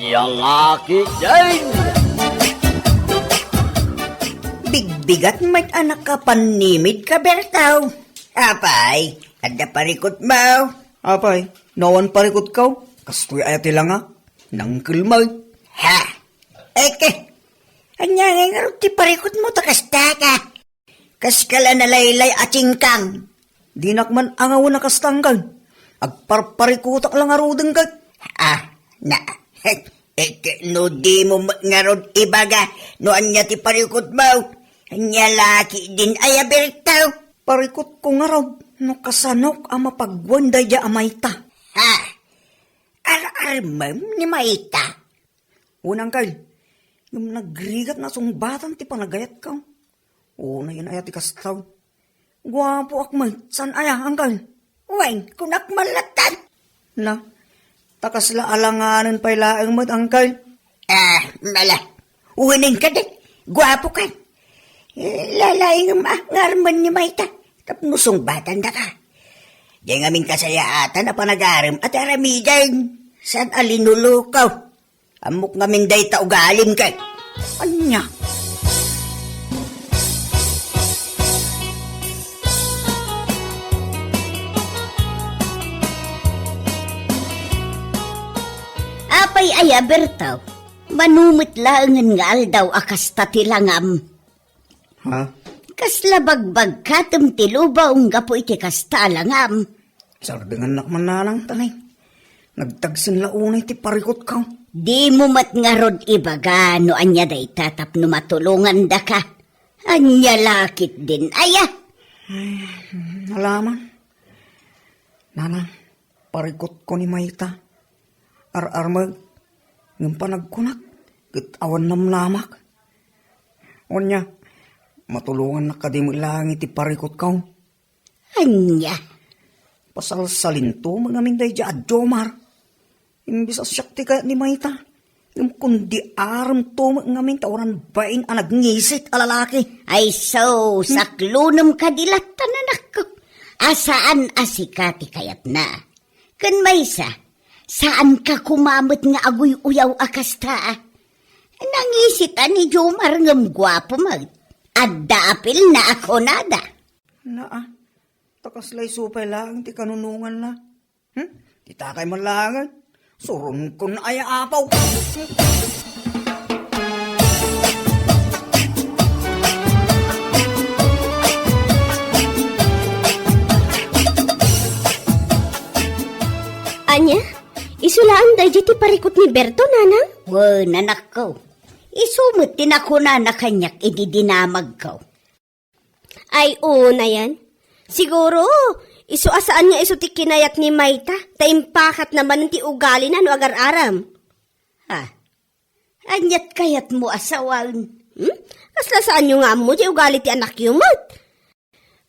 Yang aki din. Bigbigat may anak ka panimid ka, Bertaw. Apay, ada parikot mo. Apay, nawan parikot ka. Kastoy ayati lang ha. Nangkil mo. Ha? Eke, anya nga ti parikot mo takasta ka. Kaskala na laylay atsingkang. Dinakman ang awan na kastanggal. Agparparikutak lang arudeng ka. Na. Eke, no di mo ngarod ibaga. No anya ti parikot mo. Anya laki din ay Bertaw. Parikot ko nga raw. No kasanok ang mapagwanda ya amayta. Ha? Ar-armam ni Maita. Unang kail, yung nagrigat na sungbatan ti panagayat ka. Una yun ayat ti kastaw. Gwapo akmay, san aya angkal? Weng, kunak malatan. Na, takasla alanganan pa ilaang mat angkal. Mala. Uwinin ka din. Gwapo ka. Lalaing ngarman ni Maita. Tapnusong batan da ka. Di nga aming kasayaatan na panagaram at aramidan. San alinulukaw. Amok nga ming day taugalim ka. Anya? Apay aya, Bertaw. Manumit laangan nga aldaw akas tatilangam. Ha? Kasla bagbag katem tiluba nga po iti kastalangam. Sardengan nakman nalang tanay. Nagtagsin launay ti parikot ka. Di mo mat nga rod ibaga no anya day tatap no matulungan da ka. Anya lakit din aya. Nalaman. Nanang, parikot ko ni Maita. Ar-armag, ng panagkunak, kitawan namlamak. Onya, matulungan na kadimo lang iti parikot ka. Anya. Pasalsalin to, magaminday dya adjomar. Imbis asyak ti ka ni Maita. Yung kundi aram to, ngamin tawaran bain anag ngisit alalaki. Ay so, saklunam kadilatan anak ko. Asaan asikati kayat na? Kan maysa, saan ka kumamot nga agoy uyaw akasta? Nangisit ani Jomar ngam gwapo mag. Adda apil na ako nada. Takaslay supay lang, ti kanunungan na. Ti takay man langan. Surun ko na ay apaw. Anya, isulaan da ti parikot ni Berto, nanang? Nanak ko. Isumot din ako na nakanyak ididinamag ko. Ay, oo na yan. Siguro, isu asaan nga isu ti kinayat ni Maita, taimpakat naman ti ugali na no agar-aram. Anyat kayat mo asawan. Kasla saan yung nga mo, ti ugali ti anak yumot.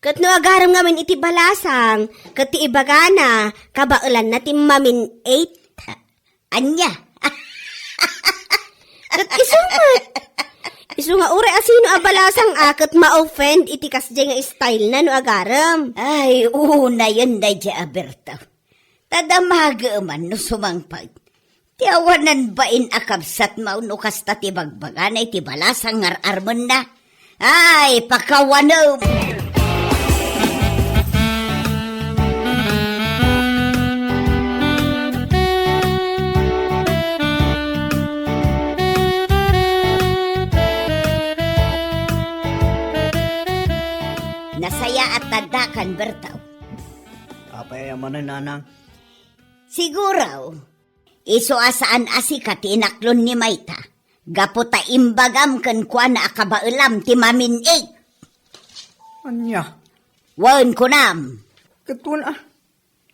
Kat no agaram ngamin iti balasang, kat ti ibagana, kabaulan na ti mamin 8. Anya? Kat isumat. Isu nga ure asino abalasang akat ma-offend iti kasdi nga style na no agaram. Ay, una yun na dya, Berto. Tadamaga man no sumangpag. Tiawanan bain akabsat mauno kasta ti bagbagan ay ti balasang ngar-armon na. Ay, pakawanom! Nasaya at tadakan, Bertaw. Apay yaman na nanang. Siguraw, iso asaan asika ti inaklon ni Maita. Gaputa imbagam kan kwa na akabaulam ti mamin 8. Anya? Wan ko nam. Katun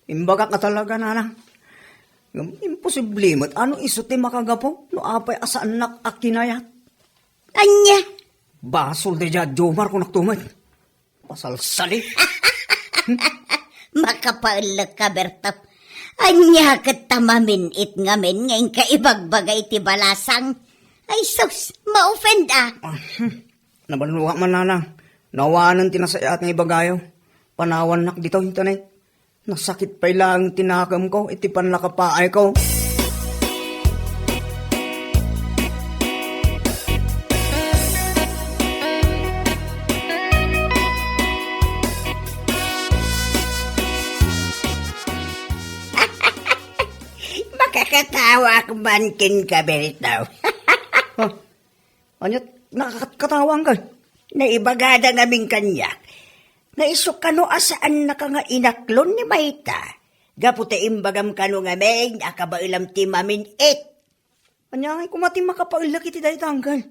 Imbaga ka talaga nanang. Imposible mat. Ano iso ti makagapo? No apay asaan nak akinayat? Anya? Basol de dya Jomar kung naktumad. Pasalsali. Makapaulag ka, Bertaw. Anya katamamin it ngamin ngayon kaibagbagay ti balasang. Ay sus, ma-offend Nabaluwa man nanang. Nawanan tinasayat ng ibagayo. Panawan nak dito yung tanay. Nasakit pa ilang tinakam ko. Iti panlakapaay ko. Nakatawa man kin ka, Beritaw. Ha? Anyat, nakakatawang ka. Naibagada naming kanya. Naisok kano asaan na ka nga inaklon ni Mayta. Gaputa imbagam kano nga may akabailam ti mamin it. Anya, ay kumating makapailak iti dahi tanggal.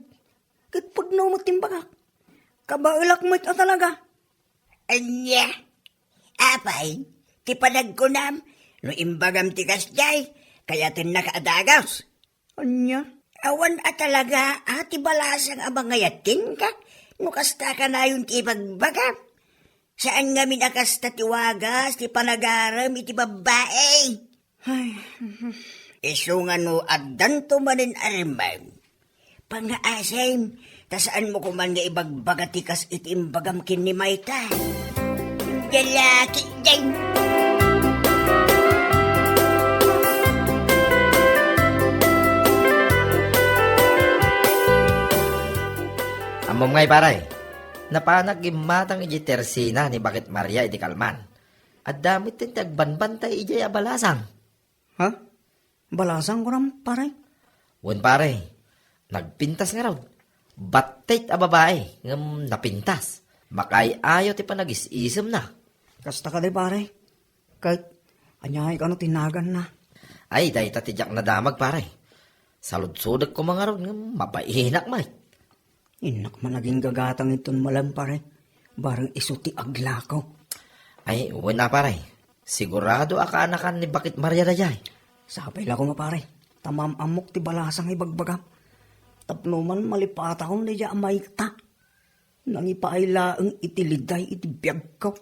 Kat pag naumutimbaga, kabailak mo ito talaga. Anya, apay, ti panagkunam, no imbagam ti kasjay, kaya tin nakaadagaws. Anya, Awan at talaga, ati balasang abangayatin ka, no kasta ka na yung ti pagbagam. Saan nga minakasta ti wagas, ti panagaram, iti babae. ay, Iso nga no, addan to manin arman. Pangaasem, tasaan mo kuman nga ibagbagatikas iti imbagam kin ni Mayta. Galaki din. Amom ngay paray. Napanag imatang iji tersina ni Bakit Maria iti kalman. At damit din tagbanbantay iji abalasang. ha? Balasang ko ram, paray. Wan paray. Nagpintas nga raw. Batit a babae ngam napintas. Makay ayo ti panagis-isem na. Kasta ka di, paray. Kahit, anya, ikaw no tinagan na. Ay, dahi tatidyak na damag paray. Saludsudag ko mga raw ngam mapaihinak may. Inak man naging gagatang iton malam, paray. Barang isuti aglakaw. Ay, uwan na paray. Sigurado akaanakan ni Bakit Maria dayay. Sapay lang ko maparay. Tamam amok ti balasang ibagbagam. Tapno man malipata kong na dya amayta. Nangipaila ang itiliday iti biyag ko.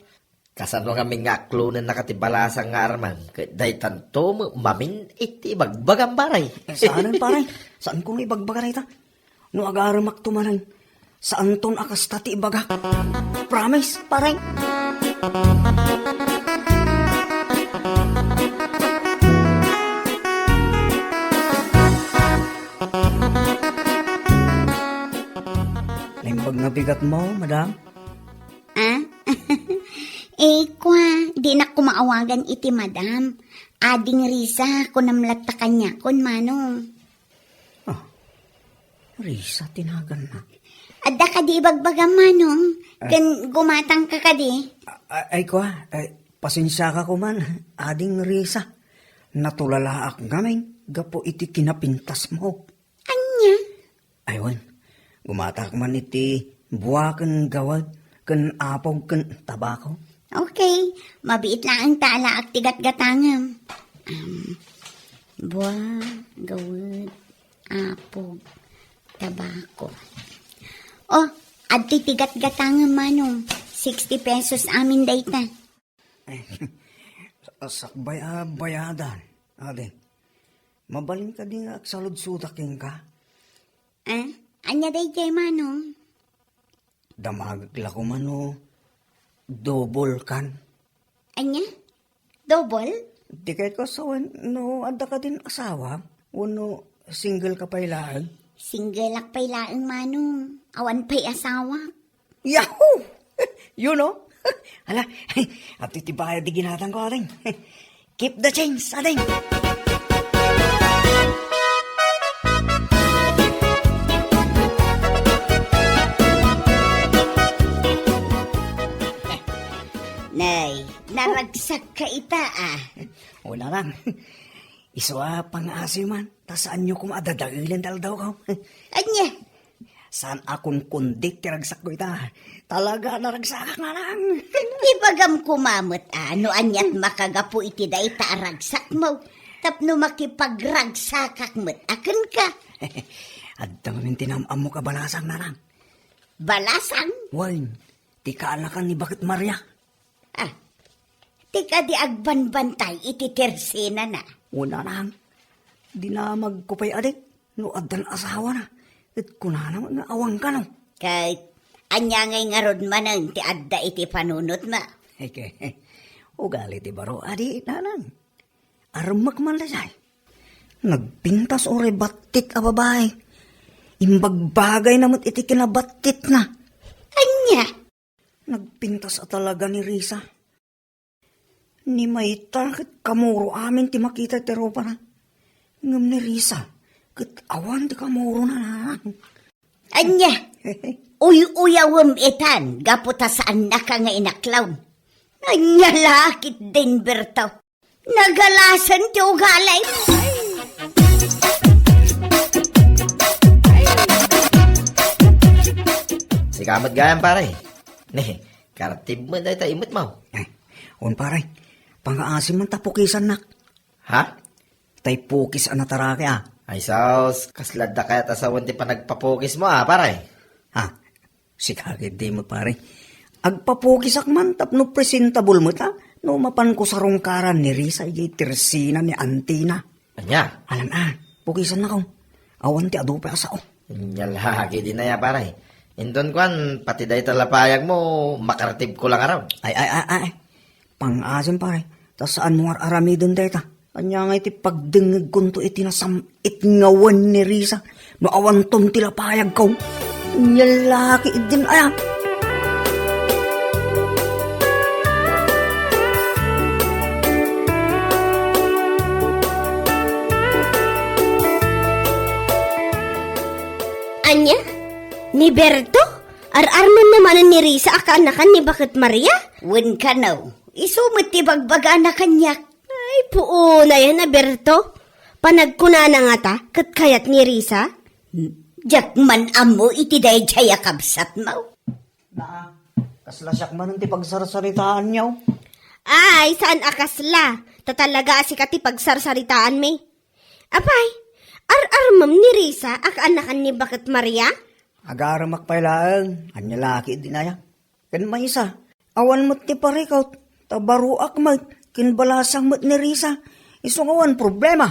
Kasano kami nga klunan nakatibalasang nga arman. Kaya dahi tanto mo mamin iti bagbagang baray. Saan paray? Saan kong ibagbaga na ita? No agaramak tumanan. Saan ton akasta ti ibaga? Promise, paray. Naimbag na bigat mo, madam? Ah? Kwa, di na kumaawagan iti madam. Ading Risa, kunamlat ta kanya, kun manong. Risa, tinagan na. Adda ka di ibagbaga manong, kan gumatang ka ka di. Ay, kwa, pasensya ka ko man, ading Risa. Natulala ak ngamin, gapo iti kinapintas mo. Anya? Aywan, gumatak man iti buwa kan gawad, kan apog, kan tabako. Okay, mabiit lang ang tala at tigat-gatangam. Buwa, gawad, apog, tabako. Oh, at tigat-gatangam manong. 60 pesos amin dayta. Sakbay bayadan, ade. Mabalin ka din ak salud-sudaking ka. Anya dayta manong? Damagla ko man o, double kan. Anya? Double? Di kahit ko sa no, ada ka din asawa, uno single ka pa ilaan. Single ak pa'y laang manong. Awan pa'y asawa. Yahoo! You know? Hala, at itibaya di ginatang ko ating. Keep the change, ating. Nay, naragsak ka ita Wala lang. Iswa pang-asi man, tasaan nyo kung adadagilin daw ka. Anya? Saan akong kundit tiragsak ko ita? Talaga naragsak nga lang. Ibagam kumamot ano anyat makagapu iti da ita aragsak mo. Tapno makipagragsakak mo't akan ka. At tangamin tinamam mo ka balasang na lang. Balasang? Wine, di ka alakan ni Bakit Maria. Tika di agbanbantay iti tersena na. Una lang, di na magkupay adik, no adan asawa na. At kuna naman nga awang ka no. Kahit anya ngay nga rod manang ti adda iti panunot ma. Eke, ugali ti baro, adi na lang. Armak man lasay. Nagpintas o rebatit a babae. Imbagbagay namot iti kinabatit na. Anya? Nagpintas a talaga ni Risa. Ni Mayta, kamuro amin ti makita ti ropa na. Ngam ni Risa, kat awan di ka moro na. Anya, uyawam itan, gaputa saan na ka nga inaklaw. Anya lakit din, Berto. Nagalasan ti ugalay. Si kamot gayam pare. Ne, karatib mo dahil tayo imot mo. On paray, pang-aasim man tapukisan nak. Ha? Tay pukis anatarake Ay saus, kaslad na kaya tasawan ti pa nagpapukis mo pare. Ha, si kagid di mo pare. Agpapukisak man tapno presentable mo ta. No mapan ko sa rongkaran ni Risa ijay tersina ni Antina. Anya? Alam pukisan na ko. Awan ti adu pa sao. Nyalagi din na ya pare. Indon kwan, pati dahi talapayag mo, makaratib ko lang araw. Ay. Pang-asim pare. Tas saan mo aramidon deta? Anya nga iti pagdengeg kunto iti nasamit ngawan ni Risa. No awan tom tilapayag ko. Nyalaki din aya. Anya? Ni Berto? Ar-arman naman ni Risa akaanakan ni Bakit Maria? Wen ka now, isumit ti bagbaga na kanyak. Ay, puo na yan na Berto. Panagkuna na nga ta, kat kayat ni Risa? Jak man amo iti day jaya kabsat mo. Kaslasyak man ti pagsarsaritaan niyaw. Ay, saan akasla? Tatalaga si kati pagsarsaritaan may. Apay, ar-armam ni Risa akaanakan ni Bakit Maria? Agaramak pailaan, anya laki din aya. Kan may isa, awan mo't ti parikaw, tabaruak mat, kinbalasang mo't ni Risa, isungawan problema.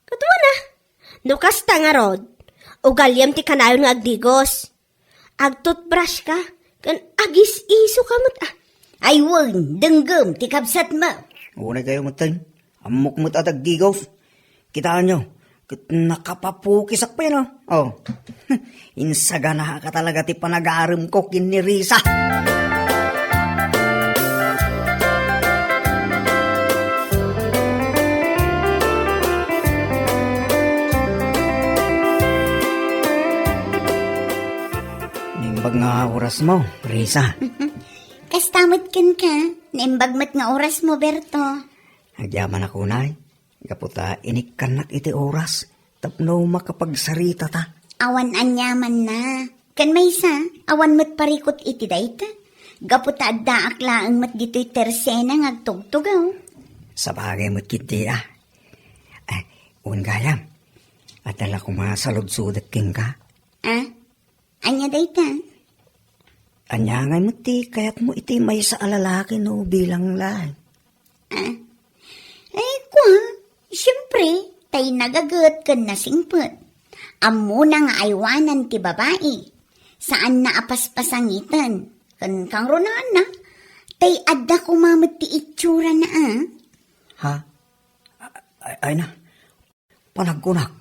Katuwa na. Nukas ta nga rod, ugalyam ti kanayon nga agdigos. Agtutbrush ka, kan agis iso ka mo't Ay wen, denggem ti kabsat mo. Unay kayo matay, amok mo't atagdigos. Kitaan nyo, nakapapukisak pa yun, oh. Insagana ka talaga ti panagaram ko kin ni Risa. Nimbag nga oras mo, Risa. Kastamot ken ka, naimbagmat nga oras mo, Berto. Agyaman ako nay, kaputa inikkanak iti oras, tapno makapagsarita ta. Awan anyaman na. Kan may isa, awan mo't parikot iti dayta. Gaputa adda aklaang mat dito'y tersena ngagtugtugaw. Sa bagay mo't kiti gayam, adala ko masaludsudat king ka. Anya dayta? Anyangay mo ti, kayat mo iti may sa alalaki no bilang lang. Ay, kwa, siyempre, tay nagagat kan nasingpet. Amo na nga aywanan ti babae. Saan na apaspasangitan? Kan kang ronan na. Tay adda kumamit ti itsura na Ha? Ay na, panagkunak,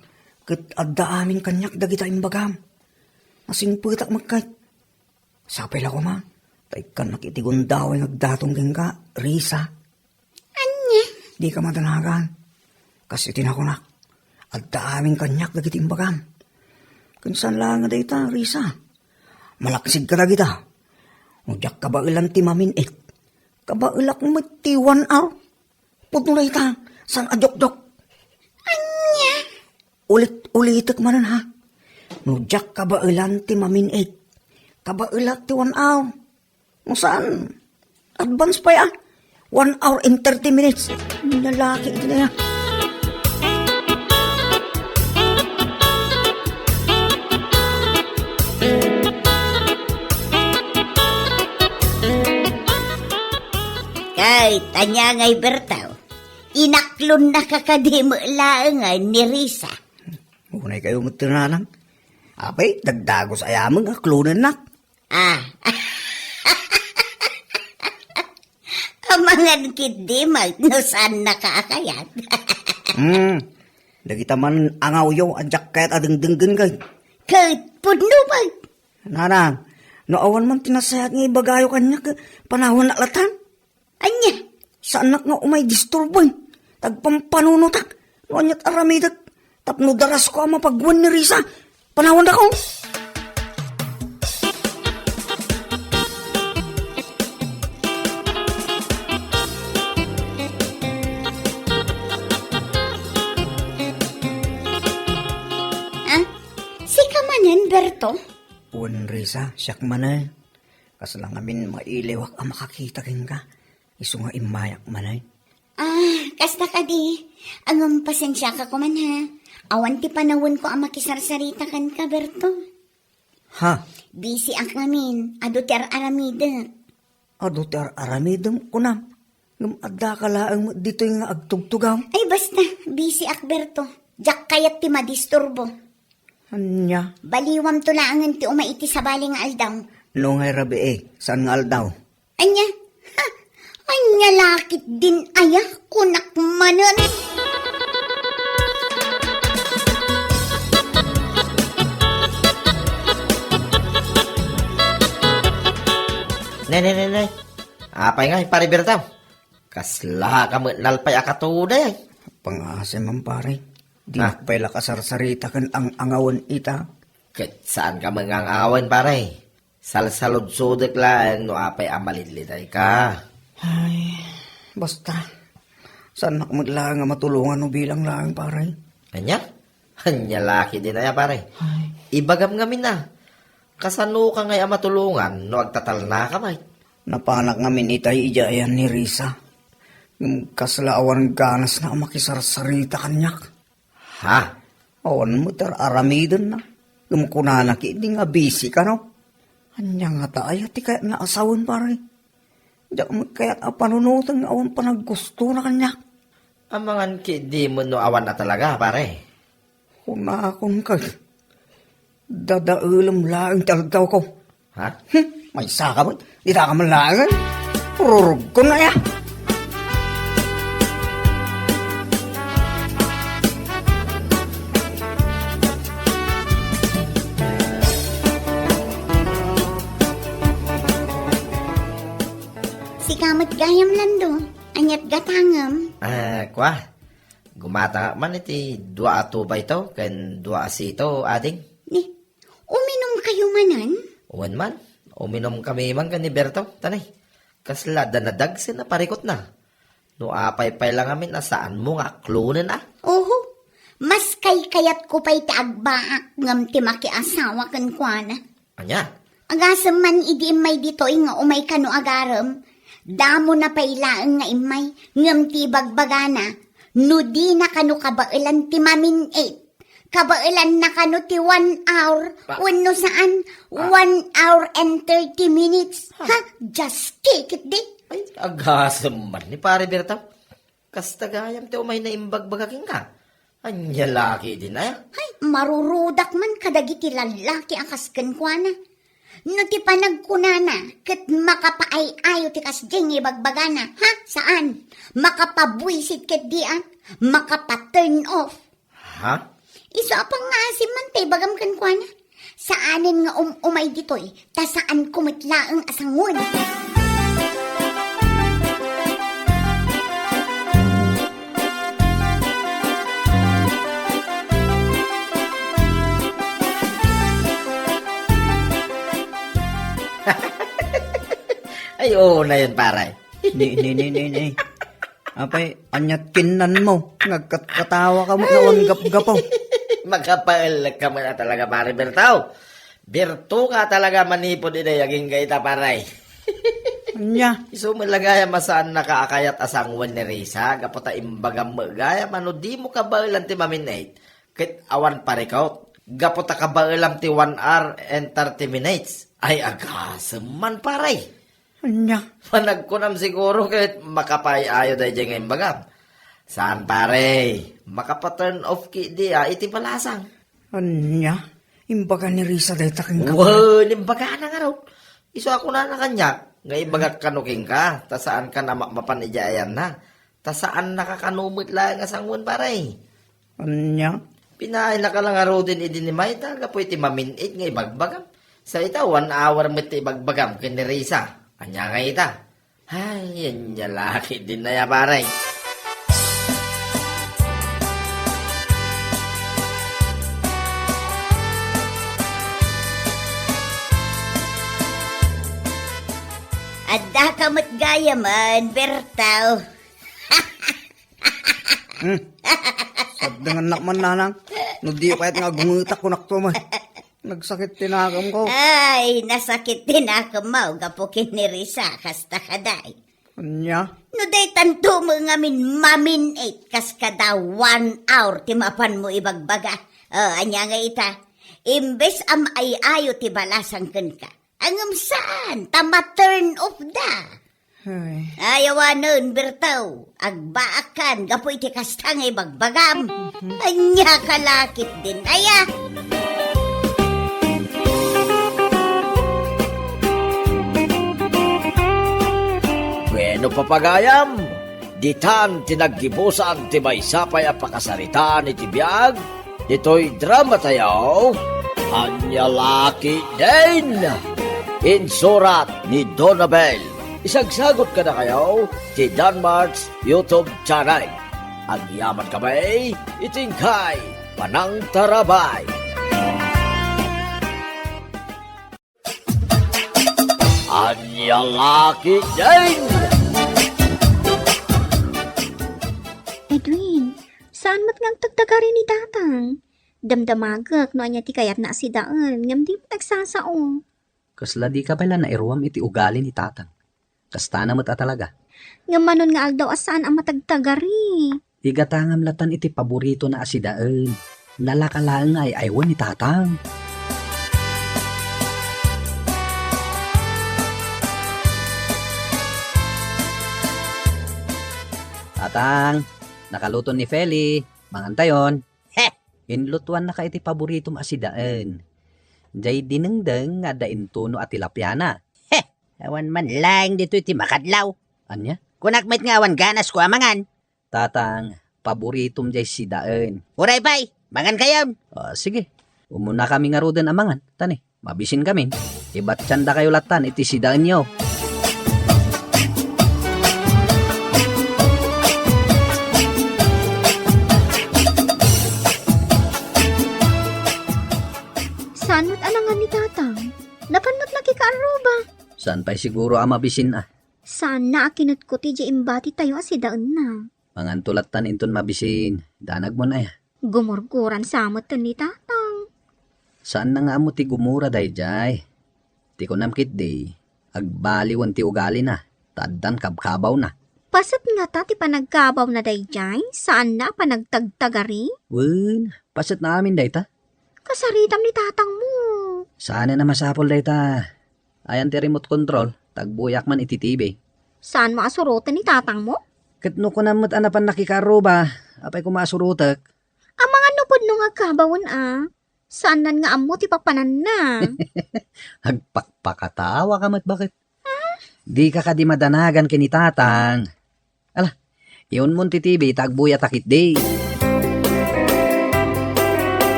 kat adda amin kanyak dagita imbagam. Nasingputak magkait. Sapay lang ko ma, tay kanak iti gundaway nagdatong ka, Risa. Anya? Di ka madanagan. Kasi tinakunak, adda amin kanyak dagiti imbagam. Kansan lang nga dayta, Risa. Malaksig ka dagita. Mudyak kabailan ti maminit. Kabailak mo ti 1 hour. Puto na ita, san adok-dok. Anya? Ulit-ulitak manan ha. Mudyak kabailan ti maminit. Kabailak ti 1 hour. Mo saan? Advance pa 1 hour and 30 minutes. Lalaki ito na yan. Kahit anya ngay Bertaw, inaklon na kakadimo laangan ni Risa. Unay kayo matinanan. Apay, dagdagos ayamang aklunan nak. Amangan kidi no saan nakakayat. Dagita man angaw yo, adyak kahit adengdenggen kay. Kahit punubag. Nanang, no awan man tinasayat nga ibagayo kanya panahon na latan. Anya? Sa anak nga umay disturboy. Tagpampanunutak. No anyat aramidak. Tapno daras ko ang mapagwan ni Risa. Panahon ako. Ah, si kamanan, Berto? Uwan Risa, siyak manay. Kaslang amin mailiwak ang makakita kin ka. Iso nga imayak manay. Ah, kasta ka di. Ang pasensya ka kuman ha. Awan ti panawon ko ang makisarsarita kan ka, Berto. Ha? Busy ang ngamin. Aduter aramida. Aduter aramidam ko na. Adda ka laang dito yung agtugtugaw. Ay basta, busy ak, Berto. Jak kayat ti madisturbo. Anya? Baliwam to laangan ti umaiti sa baling aldaw. Nungay rabi saan nga aldaw? Anya? Ha? Anya lakit din ayak kunak manan. Nay. Apay nga, pare Bertaw. Kasla ka mo nalpay akatuday. Pangasim ang pare. Di pala kasarsarita kan ang angawan ita. Kat saan ka mga awan pare? Salsalod-sudek lang no apay amalilitay ka. Ay, basta. Saan ako maglaan nga matulungan no bilang lang pare? Anya? Anya laki din na pare. Ibagam ngamin na. Kasano ka ngay matulungan no agtatal na kamay. Napanak ngamin itay ijayan ni Risa. Yung kaslaawan ganas na makisarsarita kanyak. Ha? Awan mo aramidan na. Yung kunanak, hindi nga busy ka no? Anya nga tayo, ti kaya naasawan pare. Diyak mo kaya panunutan nga awan panaggusto na kanyak. Ang mga di mo no awan na talaga pare. Kuna akong kay. Dadaulam lang talagaw ko. Ha? May saka mo, di ta ka man lang. Rurug ko na ya. Si kamot gayam lando. Anyat gatangam. Kwa. Gumata man iti dua ato ba ito? Kan dua asito ading? Ni, uminom kayo manan? Uwan man. Uminom kami man kan ni Berto. Tanay. Kasla danadag na parikot na. No apay-pay lang amin na saan mo nga klunin ah. Oho, mas kayat ko pa'y taagbaak ngam ti makiasawa kan kuana. Anya? Agasam man idi imay dito nga umay kano agaram. Damo na pailaan nga imay ngam ti bagbagana. No di na kano kabailan ti mamin 8. Kabailan na kano ti 1 hour. Wano saan? 1 hour and 30 minutes. Ha? Just take it di. Ay, agasam man ni pare Berto. Kastagayam ti umay na imbagbagaking ka. Anya laki din ay. Ay, marurudak man kadagiti lalaki akas kenkwana. No ti panagkunana, ket makapaay-ayo ti kasjeng ibagbagana. Ha? Saan? Makapabwisit ket dian? Makapa-turn off? Ha? Iso apang nga man tay bagam kenkwana. Saanin nga umay ditoy, ta saan kumitlaang asangon. Ay, oo na yun, pare. Ni. Apay, anyat kinan mo. Nagkatawa ka mo na gap-gapaw. Magkapail ka mo na talaga, pare Bertaw. Berto ka talaga manipod ina yaging gaita, pare. Anya? Iso mo lagaya masaan nakaakayat asangwan ni Risa. Kapota imbagam mo gaya, mano di mo kabailan ti maminate. Kit awan parikaw. Gapota kabailan ti 1 hour and 30 minutes. Ay, agasam man, pare. Anya? Panagkunam siguro kahit makapay-ayo dahil dyan ngayon bagam. Saan pare? Makapa-turn off ki di iti palasang. Anya? Imbaga ni Risa dahi taking ka. Wow, nimbaga na nga raw. Iso ako na kanya. Ngayon bagat kanuking ka. Ta saan ka na mapanijayan na. Ta saan nakakanumit lang nga sangun pare. Anya? Pinaay na ka lang nga raw din idinimay. Taga po iti maminit nga ibagbagam. Sa ita, 1 hour mo iti ibagbagam kini Risa. Anya nga ita. Ay, yan niya laki din na ya, pare. kamot gaya man, Bertaw. Sabdangan nak man nanang. No di kahit nga gumutak ko nakto man. Nagsakit tinagam ko. Ay, nasakit din ako mo, gapukin ni Risa, kasta kaday. Anya? No day tanto mo ngamin mamin 8 kas kada 1 hour timapan mo ibagbaga. Anya nga ita. Imbes am ay ayo ti balasang ken ka. Angam saan? Tama turn off da. Ay. Ayawanon, Bertaw. Agbaakan, gapoy ti kastang ibagbagam. Anya kalakit din, aya. Bueno papagayam, ditan tinaggibusan ti maysapay a pakasarita ni tibiyag, dito'y drama tayaw, Anya Laki din! Insurat ni Donabel. Isagsagot ka na kayo ti Danmarks YouTube channel. Ang yaman kamay, itingkay, panang tarabay. Anya Laki din! Edwin, saan mat ngang tagtagari ni tatang? Damdamagak no anya ti kayat na si daan, ngam di mo nagsasao. Kasla di ka pala na iruam iti ugali ni tatang. Kasta na mata talaga. Ngam manon nga aldaw asaan ang matagtagari. Igatangam latan iti paborito na asidaan. Lalakalaan ay aywan ni tatang. Tatang, nakaluto ni Feli. Mangantayon. Heh. Inlutuan na ka iti paborito mo asidaan. Jay dinengdeng nga dain tuno at tilapyana. Awan man lang dito iti makadlaw. Anya? Kunakmet nga awan ganas ko amangan. Tatang, paboritom jay sidaan. Uray bay, mangan kayon. Sige, umuna kami nga roden amangan. Tani, mabisin kami. Iba't tiyanda kayo latan, iti sidaan nyo. Saan mo't alangan ni tatang? Napan mo't nakikaaruba? Saan pa'y siguro ang mabisin Saan na akinot ko ti imbati tayo asidaan na? Mangan tulatan inton mabisin. Danag mo na Gumurguran samot ka ni tatang. Saan na nga mo ti gumura day jay? Ti ko namkit day. Agbaliwan ti ugali na. Taddan kabkabaw na. Pasat nga ta ti panagkabaw na dayjay? Saan na panagtagtagari? Wen, pasit na amin day ta. Kasaritam ni tatang mo. Saan na masapol day ta? Ayan ti remote control. Tagbuyak man iti TV. Saan maasurutan ni tatang mo? Katno ko namot anapan nakikaroba. Apay ko masurutak. Ang mga nupod nung agkabawon Saan nan nga amo ti papanan na? Agpakpakatawa ka mat bakit? Di ka di madanagan kini tatang. Ala, iyon mo ti TV tagbuya takit day.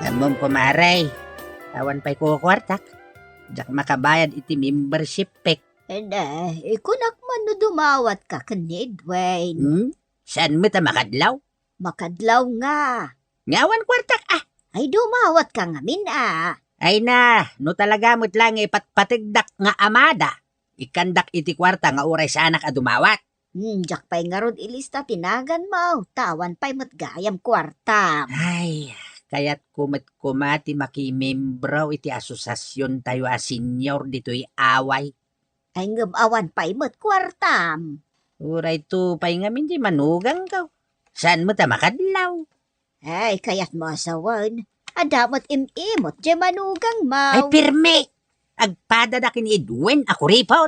Amom kumaray. Awan pa'y kukwartak. Jak makabayad iti membership pek. Ikunak man no dumawat ka kanid, Wayne. Saan mo ta makadlaw? Makadlaw nga. Ngawan kwartak Ay dumawat ka ngamin Ay na, no talaga mo't lang patpatigdak nga amada. Ikandak iti kwarta nga uray sa anak a dumawat. Jak pa'y nga ron ilista tinagan mo. Tawan pa'y matgayam kwarta. Ay, kaya't kumati makimembraw iti asosasyon tayo a senior dito'y away. Ay ngamawan pa'y mat kwartam. Uray to pa'y ngamin di manugang ka. Saan mo ta makadlaw? Ay kayat mo asawan. Adamat imimot di manugang Ay mau. pirme! Agpadadakin ni Edwin ako ripot.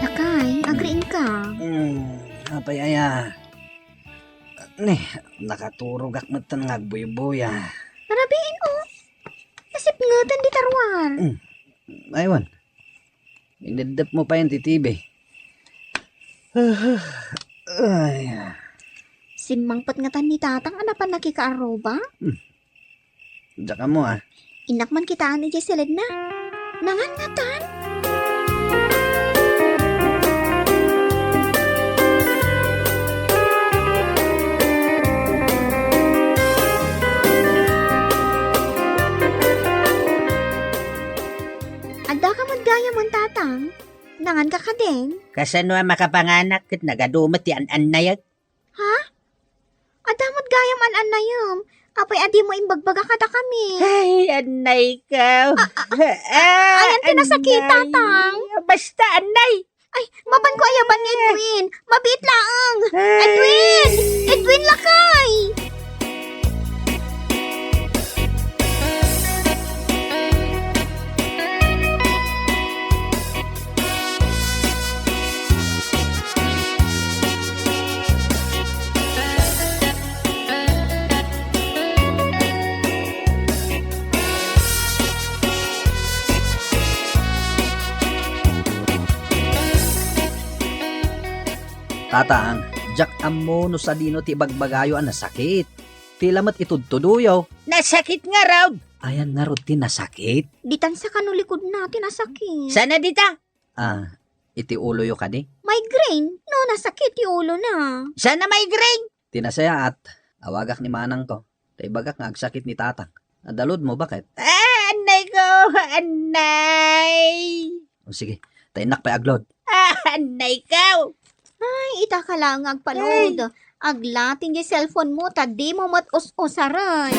Lakay, agriin ka. Apay aya. Nakaturog akmatan nga agboy-boy Marabiin Nasip ngatan di tarwar. Aywan. Inadap mo pa yung ti TV. Ay. Simangpat nga tan ni tatang anapan nakikaaroba? Daka mo Inak man kita ni Jesselid na. Nangan nga tan. Adda ka magdaya mon tatang. Nangan ka din. Kasano ang makapanganak kat nagadumot ti an na yag? Adda magdayam an na yum. Apay adi mo imbagbaga kada kami. Ay, anay ka. Ayan tinasakit, tatang. Basta anay. Ay, maban ko ayaban ni Edwin. Mabit laang. Edwin! Edwin lakay! Tatang, jak amo no sa dino ti bagbagayo ang nasakit. Ti lamat itudtuduyo. Nasakit nga raw. Ayan nga ti nasakit. Ditan sa kanulikod natin nasakit. Sana dita. Iti ulo yo kani. Migraine? No, nasakit yung ulo na. Sana migraine. Tinasaya at awagak ni manang ko. Tay bagak nga agsakit ni tatang. Nadalod mo bakit? Anay ko. Anay. O sige, tay nak pa aglod. Anay ka. Ay, ita ka lang agpalood. Aglating yung cellphone mo, tadi mo mat us-usaran.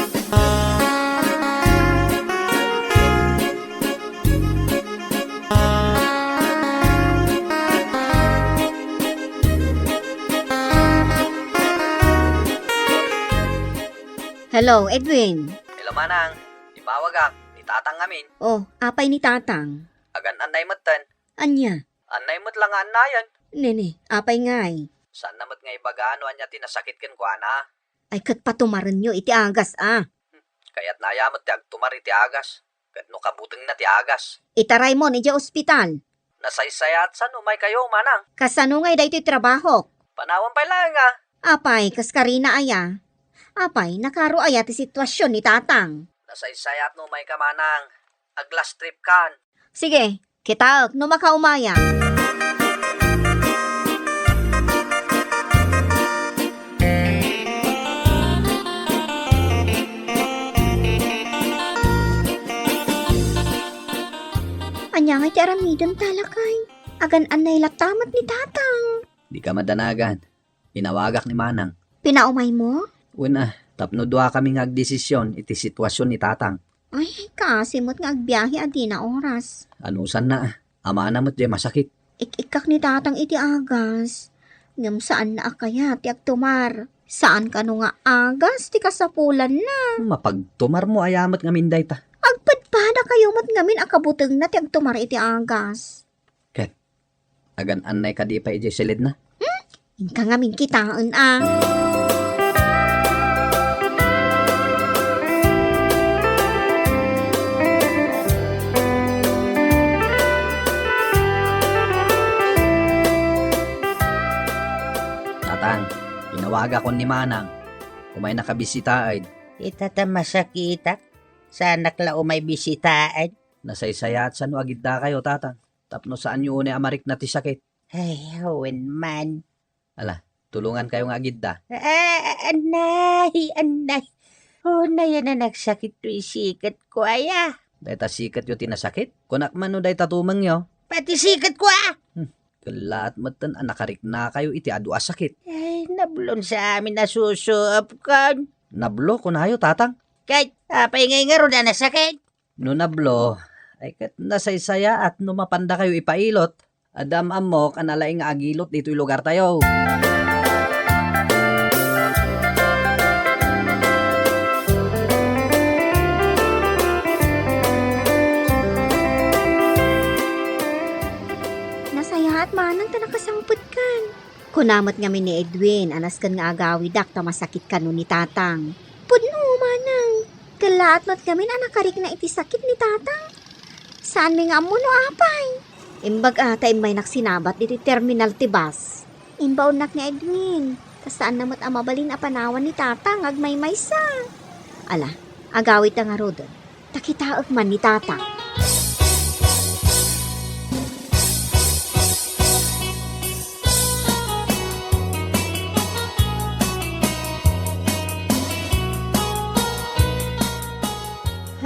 Hello, Edwin. Hello manang, ipawagak ni tatang amin. Oh, apay ni tatang. Agan anay matan. Anya? Anay mo't lang anayan. Nene, apay ngay. Saan namat nga ibagano anya tinasakit ken ko ana. Ay, kat patumaran nyo, iti agas Kaya't nayamot ti agtumar iti agas. Kat no kabuteng na ti agas. Itaray mo, ni ospital. Nasaysayat sa umay kayo manang. Kasano ngay da ito'y trabaho? Panawan pa lang nga. Apay, kaskarina aya. Apay, nakaro aya ti sitwasyon ni tatang. Nasaysayat no umay ka manang. Aglas trip kan. Sige, kita no makaumaya. Anya nga ti aramidon talakay. Agan anay latamat ni tatang. Di ka madanagan. Inawagak ni manang. Pinaumay mo? Una, tapno dua kami nga agdesisyon iti sitwasyon ni tatang. Ay, kasimot nga agbiyahe adi na oras. Anusan na, ama na mo't di masakit. Ik-ikak ni tatang iti agas. Ngam saan na akaya ti agtumar. Saan ka no nga agas ti kasapulan na. Mapagtumar mo ayamat nga minday ta. Agpadpada kayo mat ngamin akabuteng na ti agtumar iti agas. Agan anay ka di pa ijeselid na. Inka ngamin kitaan Tatang, inawaga ko ni manang. Kumay nakabisitaid. Itata masakita. Sana klao may bisitaan. Nasaysayat sa no agidda kayo tatang. Tapno saan nyo ni amarik na ti sakit. Ay, hawen man. Tulungan kayo nga agidda. Anay. Oh, na yan na nagsakit to isikat ko, aya. Dahil ta sikat yo tinasakit. Kunak man no dahil tatumang yo. Pati sikat ko, Kalat matan anakarik na kayo iti adu sakit. Ay, nablon sa amin na susuap kan. Nablo ko na kayo tatang. Kahit, apay ngay nga ro na nasakit. No nablo, ay kat nasaysaya at no mapanda kayo ipailot. Adam amok analaing agilot dito'y lugar tayo. Nasayahat manang ta nakasangput kan. Kunamat nga ni Edwin, anas kan nga agawi dak ta masakit ka no ni tatang. Pudno manang. Kalaat mat kami na nakarik na iti sakit ni tatang. Saan mi nga mo no apay? Imbag ata may naksinabat iti terminal ti bus. Imbaw nak ni Edwin. Kasaan namat amabalin a panawan ni tatang agmay-maysa. Ala, agawit nga rodon. Takitaag man ni tatang.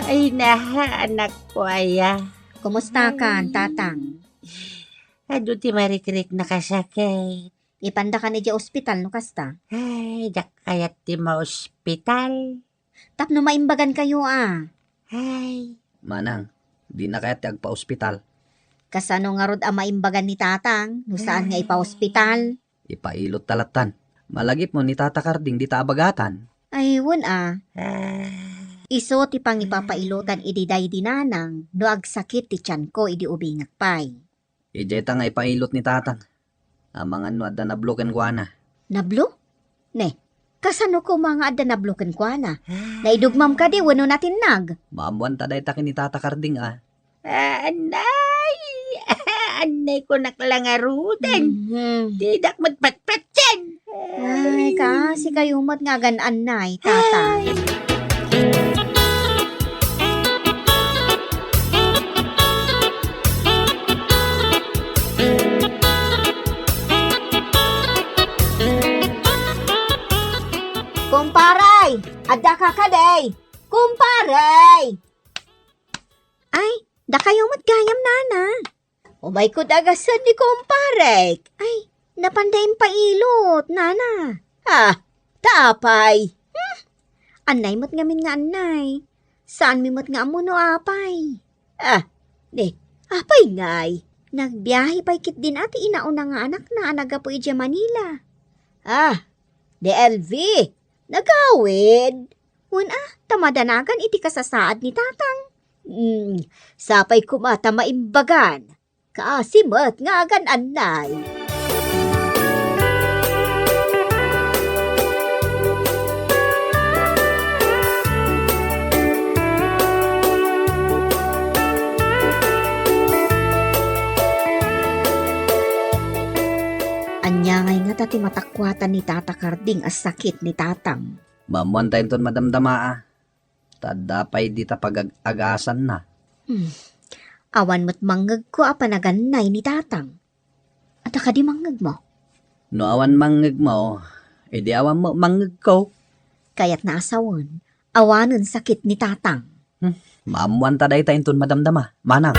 Ay naha, anak ko aya. Kumusta ka, tatang? Ado ti marikrik nakasakay. Ipanda ka ni di ospital no kasta. Ay, dak kayat ti ma-ospital. Tapno maimbagan kayo Ay, Manang, di na kaya ti agpa-ospital. Kasano nga rod ang maimbagan ni tatang, no saan nga ipa-ospital. Ipailot talatan. Malagip mo ni Tata Karding di taabagatan. Ay, wun ah, Iso ti pang ipapailotan ididay dinanang, no agsakit ti tiyan ko idi ubingak pay. Ijeta nga ipailot ni Tatang. Amang ano adda na bloken kwa na. Nablo? Ne, kasano ko mga adda nabloken kwa na? Naidugmam ka di, wano natin nag. Maamuan taday takin ni Tata Karding anay. Anay ko naklangarutan. Di dak matpatpat yan. Ay, kasi kayo mat nga ganan na, tata. Kumparay! Adda ka ka day! Kumparay! Ay, da kayo matgayam nana. Umay ko dagasan ni kumparay. Ay, napandayin pa ilot, nana. Tapay. Anay mo't ngamin nga anay. Saan mi mo't nga mo no apay? Apay ngay. Nagbiyahe pa'y kit din ati inauna nga anak na anaga po ija Manila. DLV, nagawid. Tamadanagan iti kasasaad ni tatang. Sapay kumata maimbagan. Kaasimat nga agan anay. Anyangay nga tati matakwatan ni Tata Karding as sakit ni tatang. Maamuan tayo ton madamdama Tadapay di ta pag-agasan na. Awan mo't manggag ko apanaganay ni tatang. At ka di manggag mo. No awan manggag mo, edi awan mo manggag ko. Kaya't naasawan, awanon sakit ni tatang. Maamuan taday tayo ton madamdama. Manang.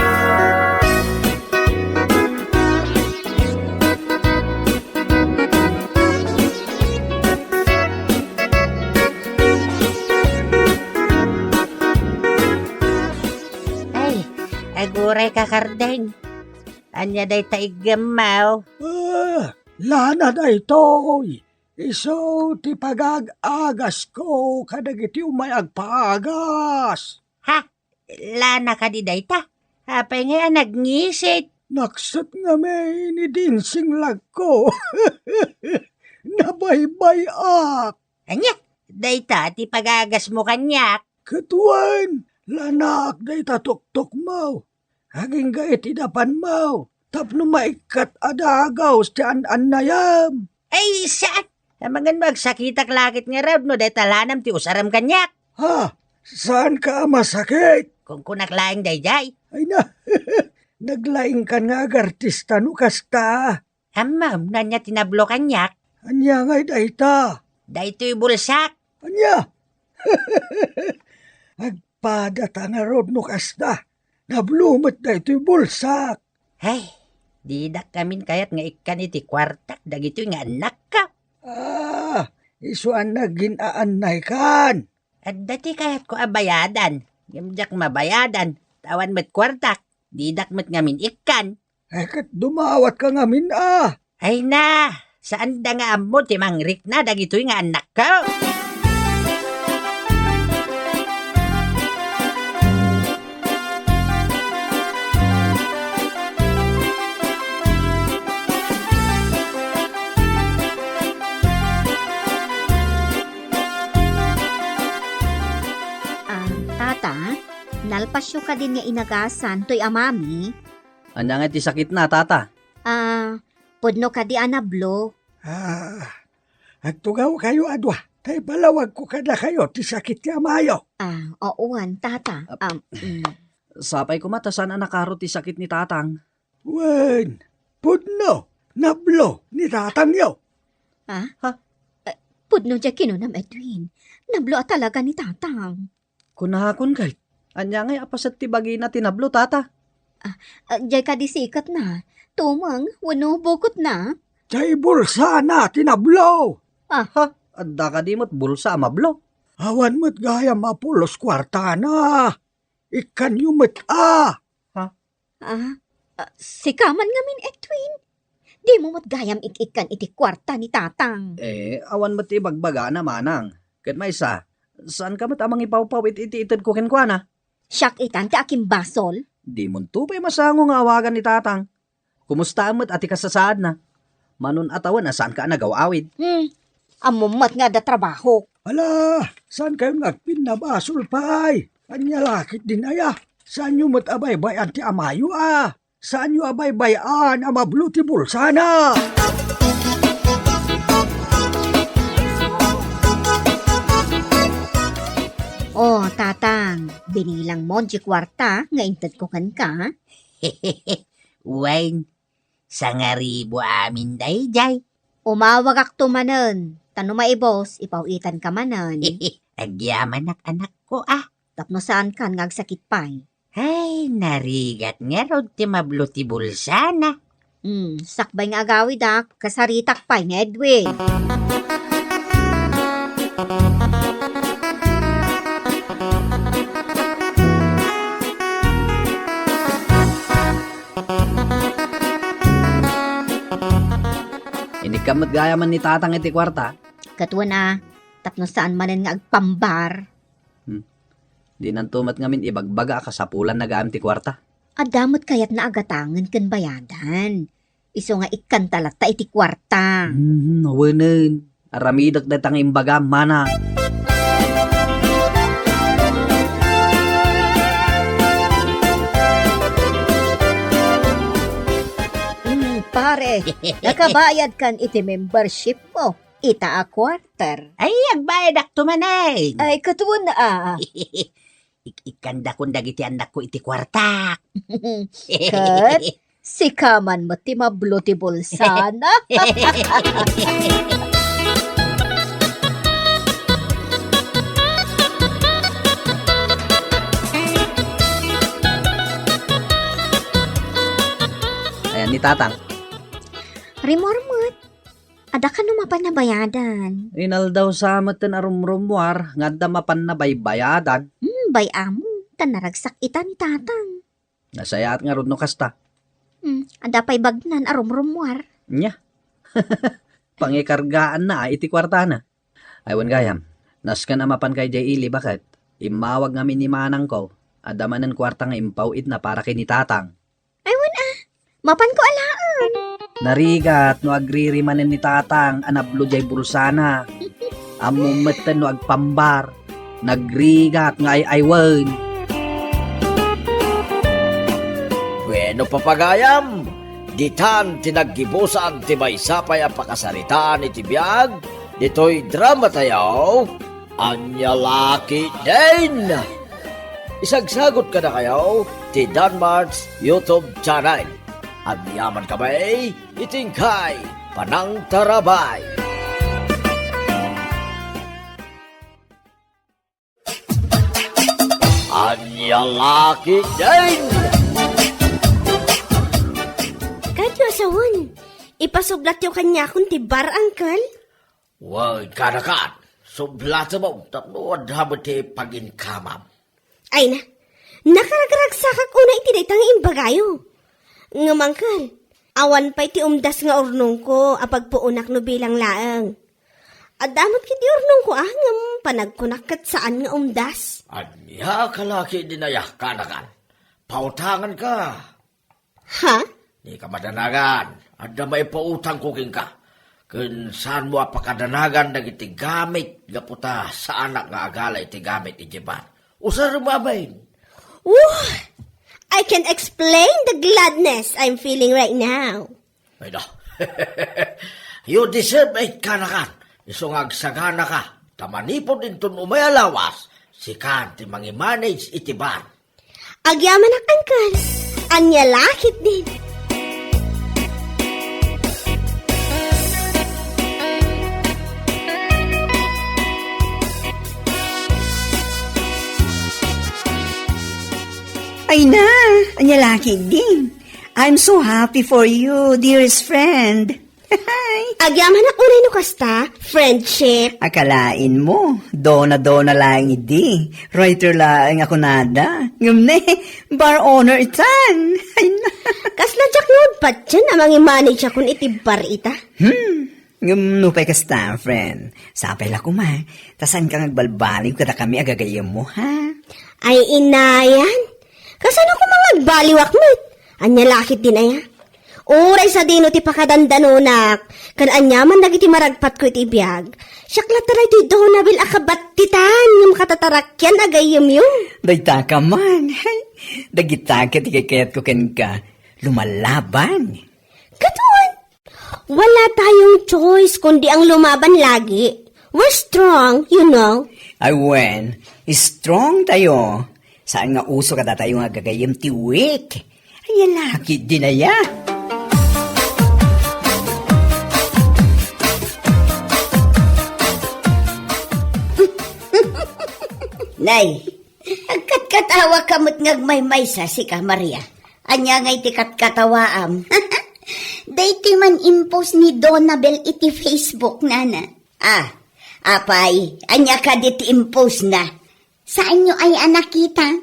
aguray ka Karding. Anya day taigamaw. Lana day toy. Iso ti pag-agas ko kadagiti umay agpaagas. Lana ka di day ta. Apay nga nagngisit. Naksat nga may ni dinsing lag ko. Nabaybay ak. Anya, day ta ti pag-agas mo kanyak. Katuan, lanak day tatuktok mo. Haging gait idapan mo. Tapno maikat adagaw sa an-anayam. Ay, saan? Amangan magsakitak lakit nga raw no day talanam ti usaram kanyak. Saan ka masakit? Kung kunaklaing day jay. Ay na, naglaing ka nga agartista no kasta. Amam, nanya tinablo kanyak. Anya ngay dayta. Dayto'y bulsak. Anya? Agpadata nga rod no kasta. Nablumot dayto'y bulsak. Ay, di dak kamin kayat nga ikan iti kwartak. Dagito'y nga anak ka. Isuan na ginaanay kan. At dati kayat ko abayadan. Yamjak mabayadan. Tawan met kwartak. Di dak met ngamin ikan. Kat dumawat ka ngamin Ay na, saan da nga amo ti mangrik na dagito'y nga anak ko. Tata, nalpasyo ka din nga inagasan to'y amami. Anya nga ti sakit na, tata. Pudno ka di anablo. Agtugaw kayo adwa. Tay balawag ko kada kayo, ti sakit ti amayo. Ooan, tata. Sapay ko mata saan nakaro ti sakit ni tatang. Wen, pudno, nablo, ni tatangyo. Pudno dya kinunam Edwin. Nablo talaga ni tatang. Kunahakon kay. Anya ngay apasat ti bagi na tinablo tata. Dya ka disikat na. Tumang, wano bukot na. Tay bulsa na, tinablo. Adda ka di mo't bulsa mablo. Awan mo't gaya mapulos kwarta na. Ikan yumot Sikaman ngamin Edwin. Di mo matgayam ikikan iti kwarta ni tatang. Awan mo't ibagbaga na manang. Kat may isa, saan ka mo't amang ipawpaw iti-itid ko kenkwana? Siyak itan ti aking basol. Di mo tupay masango nga awagan ni tatang. Kumusta mo't ati kasasaad na? Manon atawan na saan ka nagawawid? Amumat nga da trabaho. Ala, saan kayo nagpinabasol pay? Anya lakit din aya. Saan nyo mo't abay-bayan ti amayo Saan nyo abay-bayan amablo ti bulsa na? Tatang, binilang mo di kwarta, nga intad ko kan ka. Wine, sangaribo amin dayjay. Umawag ak tumanen. Tano maibos, ipawitan ka manen. Agyaman anak ko Tapno saan kan ngagsakit pay. Ay, narigat nga rod ti mablo ti bulsana. Sakbay nga agawid kasaritak pay ni Edwin. Hindi ka mo't gaya man ni tatang iti kwarta. Katwa na, tapno saan manen nga agpambar. Di nantumat ngamin ibagbaga kasapulan nagaam ti kwarta. Adamot kayat na agatangan kan bayadan. Iso nga ikan talata iti kwarta. Nawanan. Aramidak datang imbaga mana. Pare, nakabayad kan iti membership mo. Ita a quarter. Ay, agbayad ak tumanay. Ay, katwa na Ikanda kong dagiti anak ko iti kwarta. Kat, sikaman mo ti mablo ti bulsana. Ayan ni tatang. Rimormot, ada ka numapan na bayadan. Inal daw sa matan arumrumwar, nga damapan na baybayadan. Bay amo, tanaragsak ita ni tatang. Nasayaat nga rod no kasta. Ada pa'y bagnan arumrumwar. Nya. Pangikargaan na iti kwarta na. Aywan gayam, naskan amapan kay Jay Ili bakit? Imawag ngamin ni manang ko, adamanan kwarta nga impawid na para kay ni tatang. Aywan mapan ko alaan. Narigat no agririmanen ni tatang anablo jay bulsana. Amumeten no agpambar. Nagrigat nga aywan. Bueno papagayam, ditan tinaggibusan ti maysapay ang pakasaritaan iti biyag, dito'y drama tayo, anya laki din. Isagsagot ka na kayo, ti Danmar's YouTube channel. At yaman kamay, itingkay, panang tarabay. Anya laki din. Kadyo sawon, ipasublat yung kanya kung tibar, uncle. Wag kanakan, sublat mo, tapnood habang ti paginkamam. Ay na, nakaragragsakak una iti daytang imbagayo. Ngamangkal, awan pa iti umdas nga urnong ko apagpuunak no bilang laang. Adamot kiti urnong ko ngam panagkunak kat saan nga umdas. Anya kalaki dinaya kanakan, pautangan ka. Ha? Di ka madanagan, adda may pautang kuking ka. Kung saan mo apakadanagan dagiti gamit gaputa sa anak nga agala iti gamit ijiban. Usar rumabayin. I can explain the gladness I'm feeling right now. Ay no. You deserve it kanakan. Isong agsagana ka. Tamanipon din ton umay alawas, si kan ti mangi-manage iti bar. Agyaman ak angkal. Anya lakit din. Ay na, anya laki din. I'm so happy for you, dearest friend. Agyaman ak unay no kasta, friendship. Akalain mo, dona lang idi. Writer lang ako nada. Ngumne, bar owner itan. Ay na. Kasla jak no patyan amang i-manage akon iti bar ita. Ngumnupay kasta, friend. Sapay la kuma. Tasan kang agbalbaliw kada kami agagayam mo, ha? Ay inayan. Kasano ko mga agbaliwak mo't? Anya lakit din aya. Uray sa dino ti pakadandanonak. Kan anyaman dagiti maragpat ko iti biyag. Syakla taray ti donabil akabattitan yung katatarakyan agayam yung. Dayta ka man. Dagita ka ti kakayat ko ken ka. Lumalaban. Katuan. Wala tayong choice kundi ang lumaban lagi. We're strong, you know. Ay wen, strong tayo. Saan nga uso ka tayo nga gagayam ti weak? Ay laki din aya. Nay, agkat-katawa kamot ngagmay-may sa si ka, Maria. Anya ngay ti kat-katawaam. Dayti man impose ni Donabel iti Facebook, nana. Apay, anya ka diti impose na. Saan nyo ay nakita?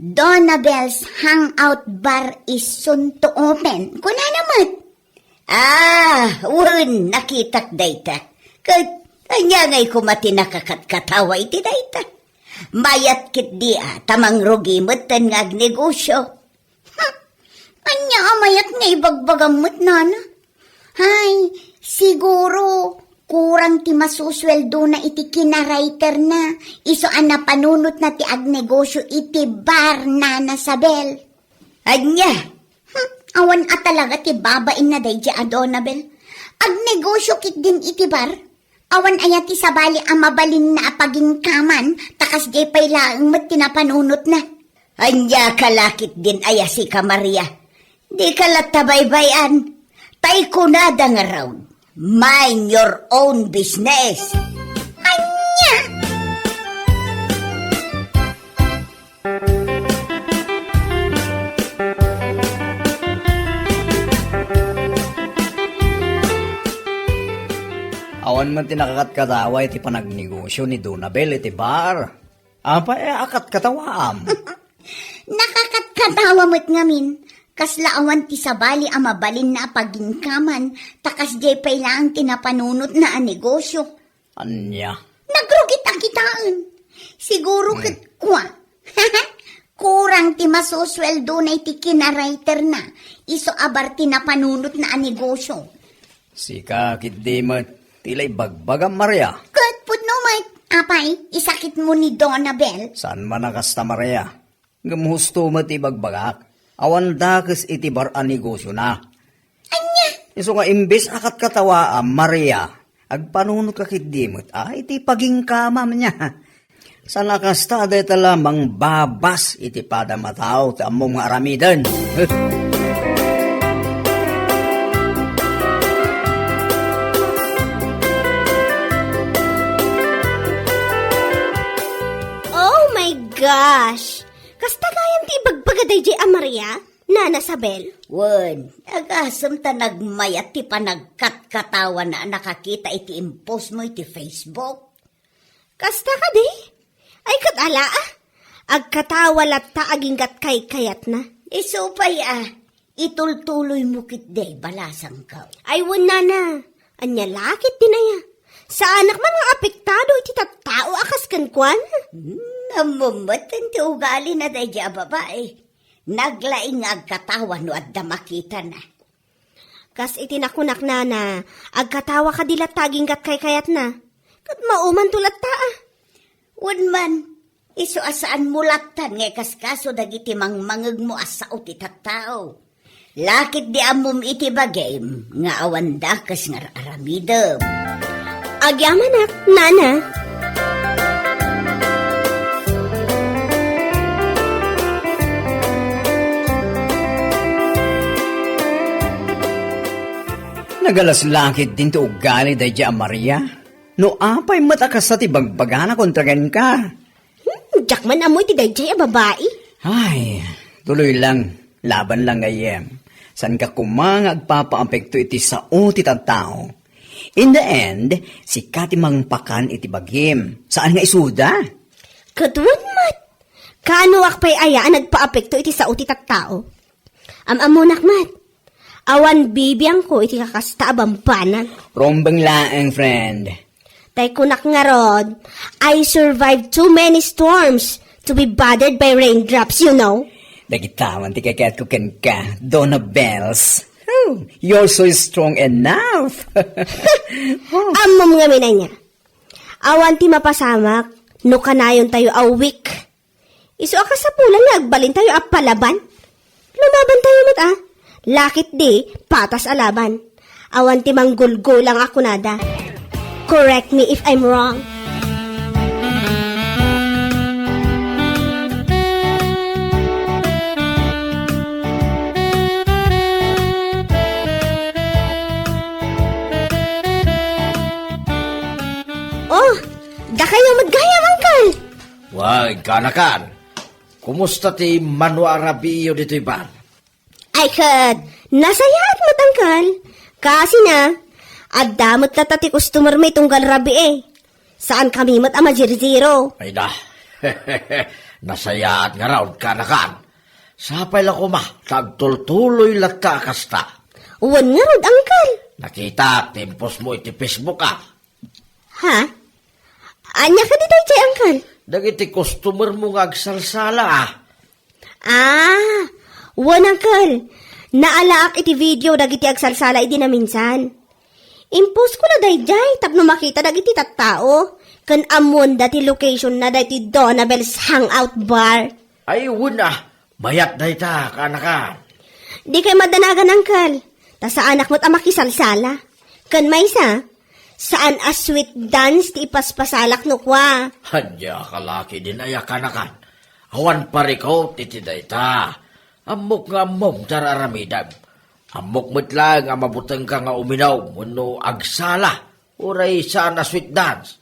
Donabel's Hangout Bar is soon to open. Kuna naman. Nakitak dayta. Anya ngay kumati nakakatkatawa iti dayta. Mayat kit tamang rugimot tan nga agnegosyo. Anya mayat nga ibagbagamot, nana. Hay, siguro kurang ti masusweldo na iti kinarayter na. Iso na panunot na ti agnegosyo iti bar, Nana Sabel. Anya, awan talaga ti babain na day di Donabel. Agnegosyo kit din iti bar. Awan aya ti sabali ang mabalin na apaging kaman, takas di pay laang mat tinapanunot na. Anya kalakit din aya si ka, Maria. Di ka latabaybayan. Tay kunada nga raw. Mind your own business. Anya! Awan man tinakakat-katawa iti panagnegosyo ni Donabel iti bar. Apa akat-katawaam. Nakakatkatawa mo't ngamin. Kasla awan ti sabali ang mabalin na pagingkaman, takas jay pay lang tinapanunot na ang negosyo. Anya? Nagrugit ang kitaan. Siguro kit kwa. Kurang ti masusweldo na iti kinarayter na, iso abar tinapanunot na ang negosyo. Sika, kitdimot, tilay bagbagam Maria. Kat put no mate. Apay, isakit mo ni Donabel. Saan man nakasta Maria? Gamusto mo ti bagbagak. Awan dakes iti bar a negosyo na. Anya? Iso nga imbes akat katawa Maria. Agpanunot ka kitdimot. Iti pagingkamam niya. Sa nakasta day talamang babas iti padamataw ta among aramidan. Oh my gosh! Kasta gayam ti ibagbagaday di Maria, Nana Sabel. Wen, agasam ta nagmayat ti panagkat-katawa na nakakita iti impose mo iti Facebook. Kasta ka di? Ay katala agkatawa latta aginggat kay kayat na. Isupay itultuloy mo kit day balasang ka. Ay Nana, anya lakit dinaya. Sa anak man nga apektado iti tattao akas kankwan. Namumatan ti ugali na day di babae. Naglaing agkatawa no at damakita na. Kas itinakunak na agkatawa ka dilat taginggat kay kayat na. Kat mauman tulat ta Unman, iso asaan mulatan ngay kaskaso dagiti mangmangag mo asao ti tattao. Lakit di amom iti bagay nga awan dakas nga aramidem. Agyaman Nana. Nagalaslakit din to ugali day di Maria. No apay matakas sa tibagbagana kontragan ka. Jak man amoy ti dayjay a babae. Ay, tuloy lang. Laban lang ngayem. San ka kumang agpapaapekto iti sao ti tao. In the end, si Kati mangpakan iti bagim. Saan nga isuda? Kadwan mat. Kanuak pa'y ayaan nagpaapekto iti sao ti tattao. Amunak mat. Awan bibiyang ko iti kakasta abambanan. Rombang laang, friend. Tay kunak nga rod, I survived too many storms to be bothered by raindrops, you know. Nagitawan ti kakayat ko ken ka, Donna Bells. Oh, you're so strong enough. Amom nga minay niya. Awan ti mapasamak, no kanayon tayo a week. Iso ka sa pulan nga agbalin tayo a palaban. Lumaban tayo mat Lakit di, patas alaban. Awan ti manggulgo lang ako nada. Correct me if I'm wrong. Oh, da kayo maggayam, Uncle. Wag, kanakan. Kumusta ti Manu Arabio dito iban? Ay, kad, nasayat mo't, Uncle. Kasi na, adamot na tati customer may tunggal rabi Saan kami mat ama zero? Ay na, nasayaat nga raw, kanakan. Sapay lang ko tagtultuloy latka kasta. Uwan nga rod, Uncle. Nakita, timpos mo iti Facebook Ha? Anya ka dito, Chay, Uncle? Dagiti customer mo nga agsalsala Uwan, Uncle. Naalaak iti video dagiti agsalsala iti na minsan. Impose ko na dayjay tapno makita dagiti tattao. Kan amon dati location na dati Donabel's Hangout Bar. Ay, wuna, mayat na ita, kanakan. Di kay madanagan, Uncle. Ta sa anak mo't amakisalsala. Kan may saan a sweet dance ti ipaspasalak no kwa. Hadya kalaki din ay kanakan. Awan parikaw titi da ita. Amok nga mong tararamidan. Amok mo't lang ang mabutang ka nga uminaw muno agsala. Uray saan a sweet dance.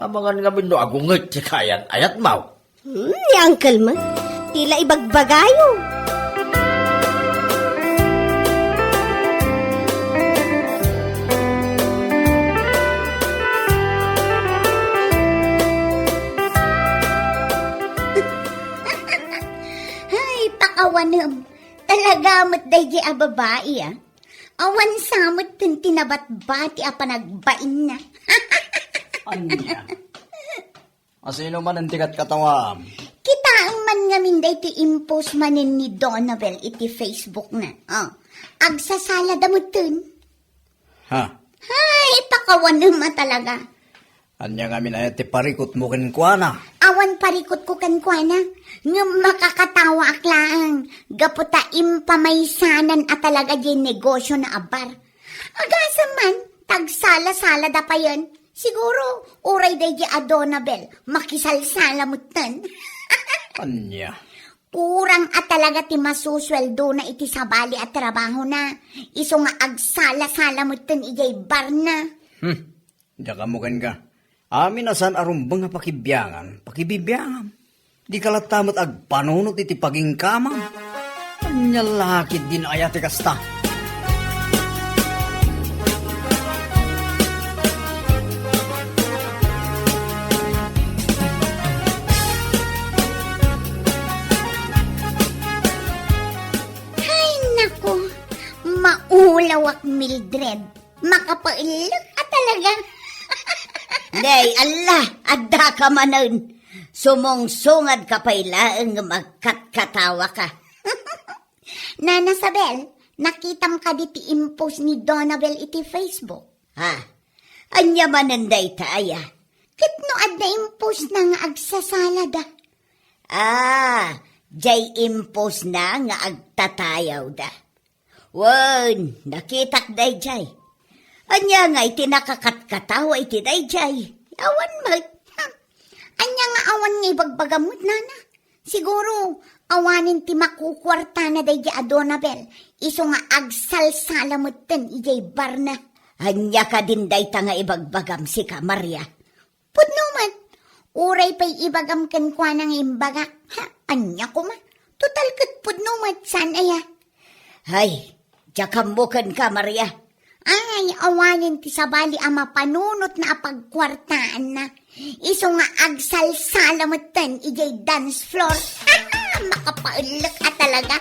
Amangan nga no agungit si kayan ayat maw. Ni Uncle man. Tila ibagbagayo. Awanam, talaga mo't daydi a babae Awan samot tin tinabat-bati a panagbain na. Anya? Asino man ang tikat katawa? Kita ang man ngamin day ti impose manin ni Donabel iti Facebook na. Agsasala damutin. Ha? Hay, pakawanam talaga. Anya nga minayat ti parikot mo kinkwana. Awan parikot ko kankwana. Nga makakatawa aklaan. Gaputa impamaysanan at talaga din negosyo na abar. Agasa man, tagsala-sala da pa yan. Siguro, uray day di Donabel, makisalsala mutan. Anya? Kurang at talaga ti masusweldo na iti sabali at trabaho na. Iso nga agsala-sala mutan ijay bar na. Daka mo ka. Amin asan arumbang nga pakibibyangan. Di kalatamot agpanunot iti pagingkamang. Anya lakit din ayati kasta. Ay nako, maulawak Mildred. Makapailak at talaga. Day, Allah, adda ka manon. Sumong-sungad ka pa ilaang magkatkatawa ka. Nana Sabel, nakitam ka diti impose ni Donabel iti Facebook. Ha? Anya mananday taaya. Kitno adda impose na nga agsasalada. Jay impose na nga agtatayaw da. Wan, nakitak day jay. Anya nga iti nakakatkatawa iti dayjay. Awan mag. Anya nga awan nga ibagbagamot, nana. Siguro, Awanin ti makukwarta na day a Donabel. Iso nga agsalsalamutin ijay barna. Hanya ka din day ta nga ibagbagam si ka, Maria. Pudno man, uray pa'y ibagam ken kwa nang imbaga. Ha, anya ko man. Total kat pudno man, san aya. Hay, jakam mo ken ka, Maria. Ay, awanin ti sabali ama panunot na apagkwartaan na. Iso nga agsalsalamutin ijay dance floor. Makapaulok ka talaga.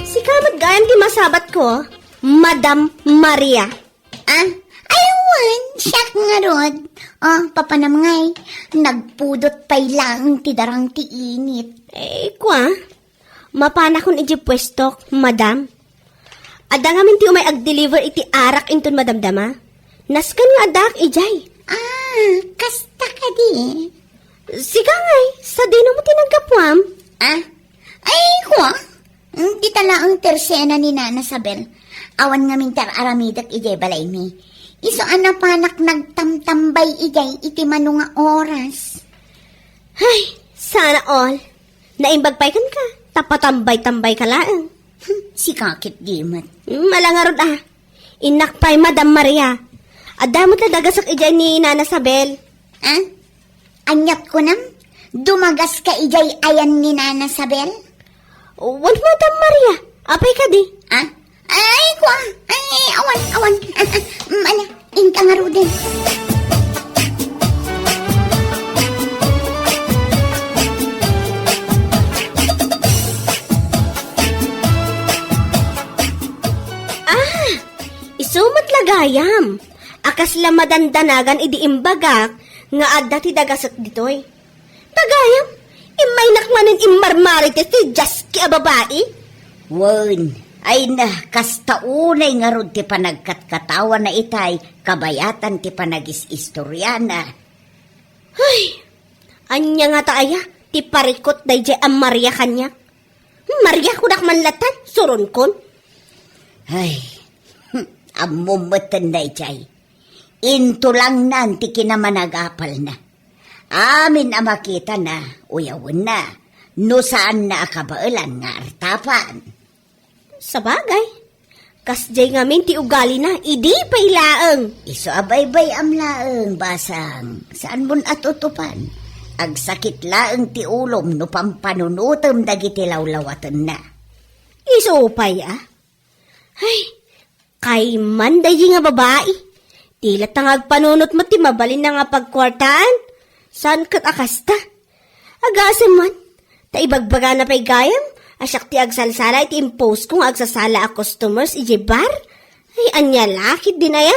Si kamat gayam di masabat ko, Madam Maria. Ah, aywan, siyak nga rod. Oh, papanamangay, nagpudot pa'y lang ti darang ti init. Kwa, mapana kon iti pwestok, Madam. Ada ngamin ti umay ag-deliver iti arak inton madamdama. Naskan nga adak ijay. Ah, kasta ka di. Siga ngay, sa dino mo tinagapwam. Ah, ay kwa, di tala ang tersena ni Nana Sabel. Awan nga mintar aramidak ijay balay mi. Iso anapanak nagtamtambay ijay iti manunga oras. Ay, sana all. Naimbagpay kan ka, tapatambay-tambay ka lang. Si kakit di mat. Malangarod Inakpay Madam Maria. Adamot na dagasak ijay ni Nana Sabel. Ah, anyat ko nam, dumagas ka ijay ayan ni Nana Sabel? Wan Madam Maria, apay ka di. Ah, ay kwa, ay awan. Mala, inka nga ro din. Isumat lagayam. Akas la madandanagan idi imbagak nga adda ti dagasat ditoy. Tagayam, imay nakmanin immarmarit ti Jaski a babae. Wan, ay na, kasta unay nga rod ti panagkatkatawan na itay, kabayatan ti panagis-istoryana. Ay, anya nga taaya, ti parikot dayjay ang Maria kanya. Maria kudak manlatan, suron kon. Ay, amumatan na itay. Into lang nan ti kinamanagapal na. Amin ang makita na, uyawin na, no saan na akabailan nga artapan. Sa bagay, kasjay ngamin ti ugali na, idi pa ilaang. Iso abaybay am laeng basang, saan mon atutupan? Agsakit laeng ti ulom no pampanunutom dagiti lawlawatan na. Isupay Ay, kay man dayi nga babae. Tila tangag panunot mo ti mabalin na nga pagkwartaan. Saan kat akasta? Agasan man, ta ibagbaga na pa'y gayam. Asyak ti agsalsala iti impose kung agsasala a customers iji bar. Ay, anya lakit din aya.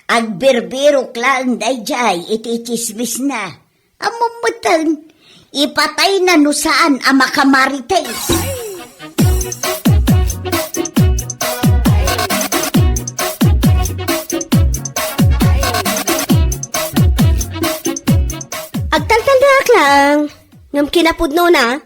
Agbirbiro klaang dayjay iti chismis na. Amumutang, ipatay na no saan ang makamarites. Agtaltaldak lang. Ngam kinapudno na.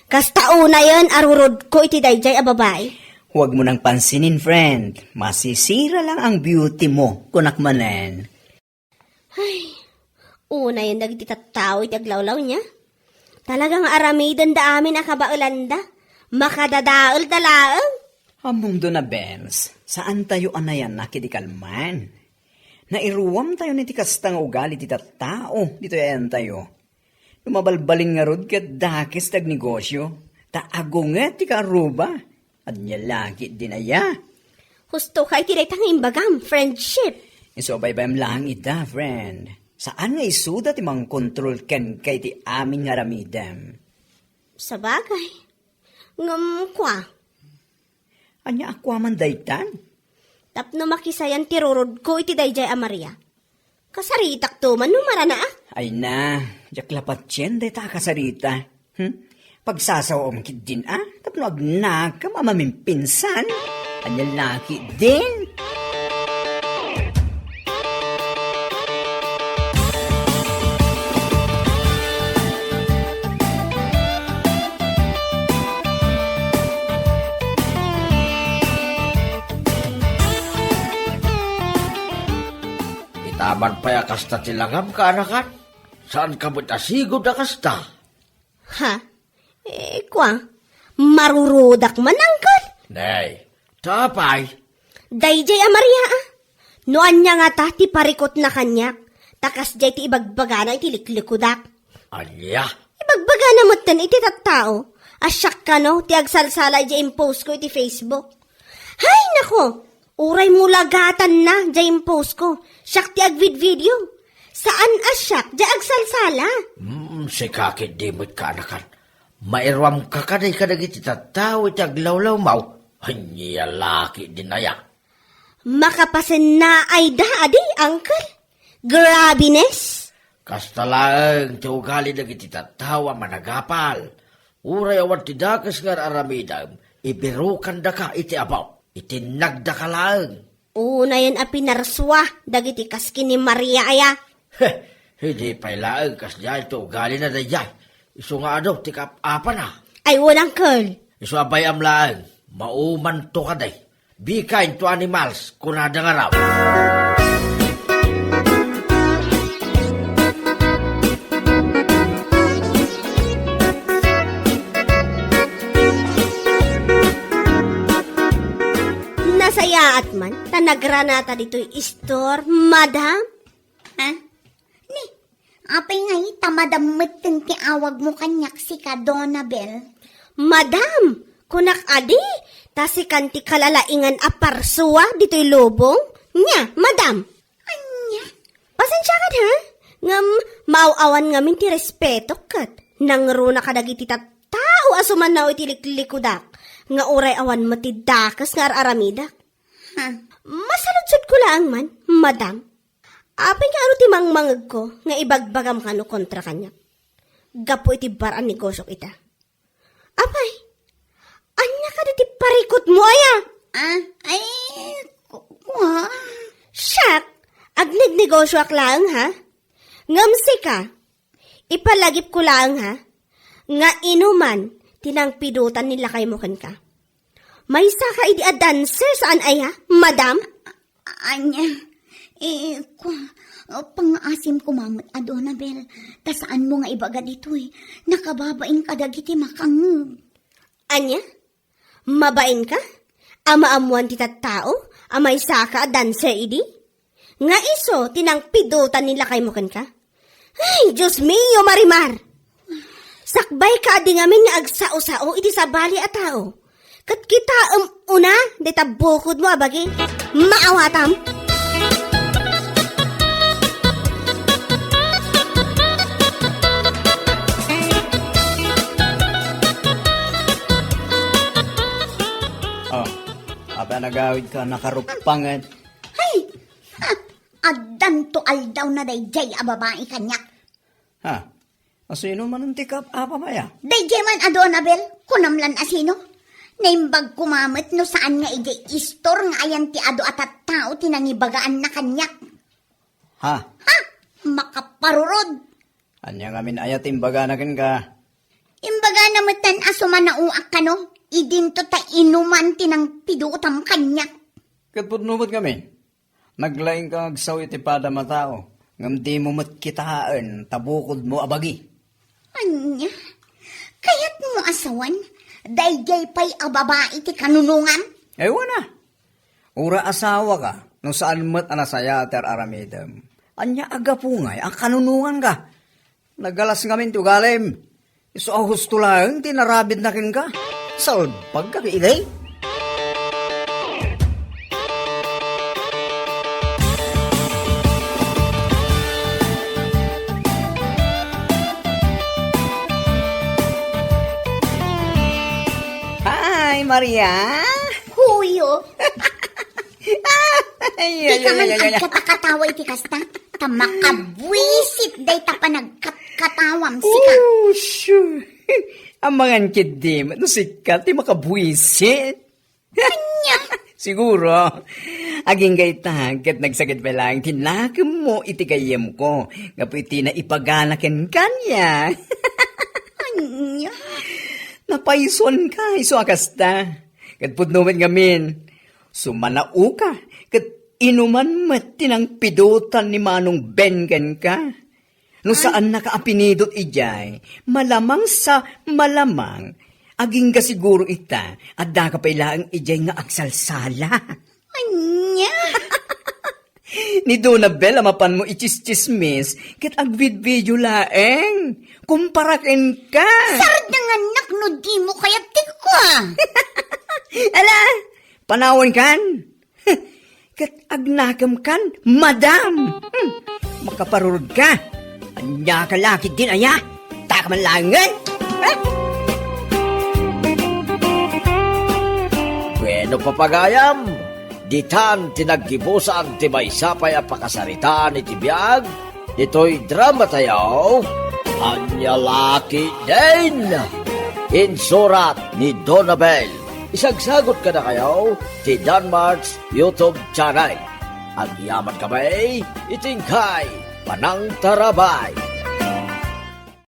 Kasta una yan arurod ko iti dayjay a babae. Huwag mo nang pansinin, friend. Masisira lang ang beauty mo, kunakmanen. Ay, una yan dagiti tattao iti aglawlaw niya. Talagang aramidan da amin akabaulanda. Makadadaol dalaang. Among do na, Benz. Saan tayo anayan nakidikalman? Nairuwam tayo ni tikastang ugali ti tattao. Dito yan tayo. Lumabalbaling nga rod kat dakis tag negosyo. Taagunget ti karuba. At niya lagi din aya. Husto ka iti daytang imbagam, friendship. Iso baybayam lang ita, friend. Saan nga isuda ti mang kontrol ken kay ti aming ngaramidem? Sa bagay. Ngam kwa. Anya akwaman daytan? Tapno makisayan tirurod ko iti dayjay a Maria. Kasaritak to man numara na Ay na, jaklapat chen dayta kasarita. Pagsasawam kid din tapno agnaka mamamin pinsan. Anya laki din. Anya kasta tilangam ka anakan? Saan ka mo't asigod na kasta? Ha? Kwa? Marurudak man, Uncle. Nay, tapay. Dayjay Maria ah. Noan niya nga ta, ti parikot na kanyak. Takas jay ti ibagbaga na iti liklikudak. Anya? Ibagbaga na mo tan iti tattao. Asyak ka no, ti agsalsala jay impose ko iti Facebook. Hay nako, uray mo lagatan na jay impose ko. Syak ti agvid-video. Saan asyak jay agsalsala? Si kakit di mo't ka anakan. Mairwam ka kaday kadag iti tataw iti aglawlaw mau. Anya laki din aya. Makapasen na ay da, adi, Uncle. Grabiness. Kasta lang ti ugali dagiti tatawa managapal. Uray awan ti dakas nga aramidam. Ibirukan da ka iti abaw. Itinagda ka lang. Una yan a pinarswa, dagiti kaskin ni Maria aya. Hindi pa ilaan kas dyan ito ugali na dayay. Isu nga ano, tikap-apa na. Ay, walang Uncle. Isu abay amlaan, mauman to ka day. Be kind to animals, kunada nga raw. Nasaya at man, tanagranata dito'y istor, madam. Ha? Ni, apay nga tamadamit tin ti awag mo kanyak si ka, Donabel. Madam, kunak adi, tasi kanti kalalaingan aparsuwa dito'y lubong. Nya, madam. Anya? Pasensya ka ha? Ngam, mauawan ngamin ti respeto kat. Nangruna kadagiti tao asuman na iti liklikudak. Nga uray awan mo ti dakas nga aramidak. Ha? Masaludsod ko lang man, madam. Apay nga ano ti mangmangag ko nga ibagbagam kano kontra kanya. Gapo iti baran negosyo kita. Apay, anya ka ti parikot mo aya? Ay, kuha. Siyak, agnig negosyo ak lang ha? Ngamsi ka, ipalagip ko lang ha? Nga inuman, tinang pidutan nila kay mo ka. May saka idi a dancer saan ay ha, madam? Anya, pang-asim ko mamut, Adonabel. Tasaan mo nga ibaga dito nakababain ka dagiti makangug. Anya? Mabain ka? Ama-amuan ti tattao? Amay saka a dancer idi? Nga iso, tinang pidutan nila kay mo ka? Ay, Diyos mio, Marimar! Sakbay ka di ngamin nga agsao-sao iti sa bali a tao. Kat kita una, deta bukod mo abagi. Maawatam. Oh, apa nagawid ka nakarupangan? Hay! Adan to aldaw na dayjay a babae kanyak. Ha? Asino man ang tikap apa maya? Dayjay man, Adonabel, kunamlan asino. Naimbag kumamit no saan nga ijay istor nga ayan ti ado at tao tinangibagaan na kanyak. Ha? Ha? Makaparurod. Anya ngamin ayat imbaga na ka. Imbaga namatan asuman na uak ka no. Idinto ta inuman tinang pidutam kanyak. Katpudnumot kami. Naglaing ka agsaw iti pada matao. Ngam di mo matkitaan, tabukod mo abagi. Anya? Kaya't mo asawan? Dayjay pa'y ababa iti kanunungan? Ewan na. Ura asawa ka, no saan mo't anasaya ter aramidem. Anya aga pungay, ang kanunungan ka. Nagalas ngamin tugalim. Iso ahus tulang, tinarabid na kin ka. Salpag ka kiilay. Hi, Maria. Huyo. Ay, Di ka man agkatakatawa iti kasta. Tamakabwisit day ta pa nagkatkatawam sika. Oh, sure. Ang mga kidim, no sikat, di makabuisit. Anya? Siguro. Aging gaitang, kat nagsakit pa lang, tinakam mo iti kayem ko. Ngapu iti na ipaganakin kanya. Anya? Napaison ka, iso akasta. Kat pudnuman ngamin. Sumanao ka. Kat inuman met tinang pidutan ni Manong Bengen ka. No saan nakaapinidot ijay, malamang sa malamang, aging ga siguro ita, at da ka pailaang ijay nga agsalsala. Anya? Ni Donabel, amapan mo ichis-chismis, kit agvid-video laeng, kumparakin ka. Sarad ng anak no di mo kaya ko. Ala, panawan kan. Kat agnakam kan, madam. Makaparurod ka. Anya ka lakit din aya. Takaman langan. Bueno papagayam, ditan tinaggibusan ti may sapay a pakasaritaan iti biyag, dito'y drama tayo, Anya Laki din. Insurat ni Donabel. Isagsagot ka na kayo ti Danmarks YouTube channel. Ang yaman kamay, itingkay, panang tarabay.